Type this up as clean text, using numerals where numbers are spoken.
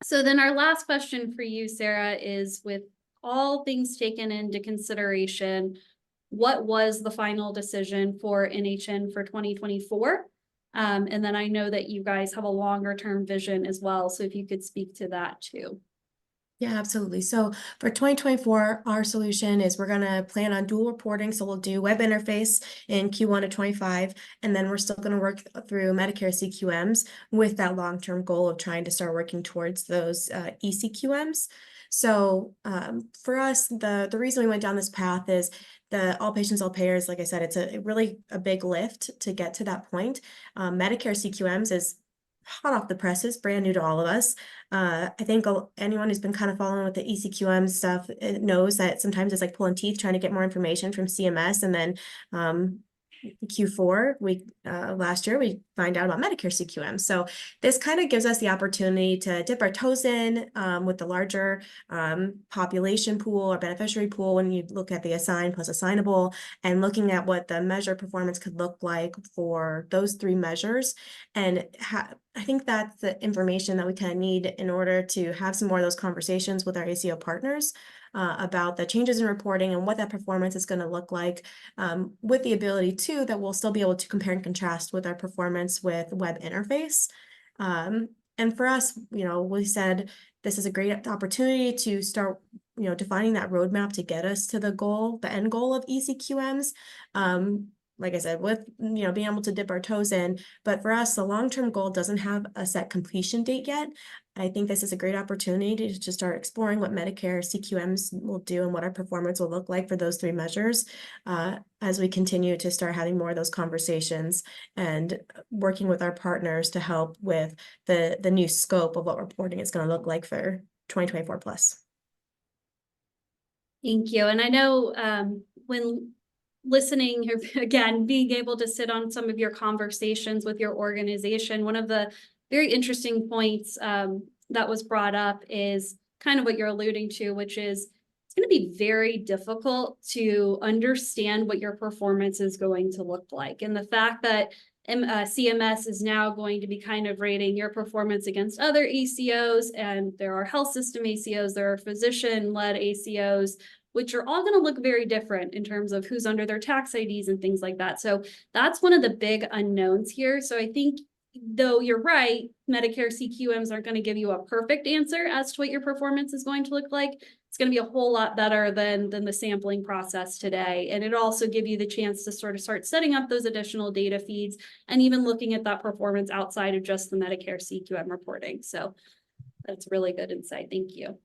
So then our last question for you, Sarah, is with all things taken into consideration, what was the final decision for NHN for 2024? And then I know that you guys have a longer term vision as well. So if you could speak to that too. Yeah, absolutely. So for 2024, our solution is we're going to plan on dual reporting. So we'll do web interface in Q1 of 25, and then we're still going to work through Medicare CQMs with that long-term goal of trying to start working towards those ECQMs. So for us, the reason we went down this path is the all patients, all payers. Like I said, it's really a big lift to get to that point. Medicare CQMs is hot off the presses, brand new to all of us. I think anyone who's been kind of following with the ECQM stuff knows that sometimes it's like pulling teeth trying to get more information from CMS, and then Q4 last year we find out about Medicare CQM. So this kind of gives us the opportunity to dip our toes in with the larger population pool or beneficiary pool when you look at the assigned plus assignable, and looking at what the measure performance could look like for those three measures. And I think that's the information that we kind of need in order to have some more of those conversations with our ACO partners about the changes in reporting and what that performance is going to look like, with the ability too that we'll still be able to compare and contrast with our performance with web interface. And for us, we said this is a great opportunity to start, defining that roadmap to get us to the end goal of ECQMs. Like I said, with, being able to dip our toes in, but for us, the long-term goal doesn't have a set completion date yet. I think this is a great opportunity to start exploring what Medicare CQMs will do and what our performance will look like for those three measures as we continue to start having more of those conversations and working with our partners to help with the new scope of what reporting is going to look like for 2024 plus. Thank you. And I know when listening, again, being able to sit on some of your conversations with your organization, one of the very interesting points that was brought up is kind of what you're alluding to, which is it's going to be very difficult to understand what your performance is going to look like. And the fact that CMS is now going to be kind of rating your performance against other ACOs, and there are health system ACOs, there are physician-led ACOs, which are all going to look very different in terms of who's under their tax IDs and things like that. So that's one of the big unknowns here. So I think, though you're right, Medicare CQMs aren't going to give you a perfect answer as to what your performance is going to look like. It's going to be a whole lot better than the sampling process today. And it'll also give you the chance to sort of start setting up those additional data feeds and even looking at that performance outside of just the Medicare CQM reporting. So that's really good insight. Thank you.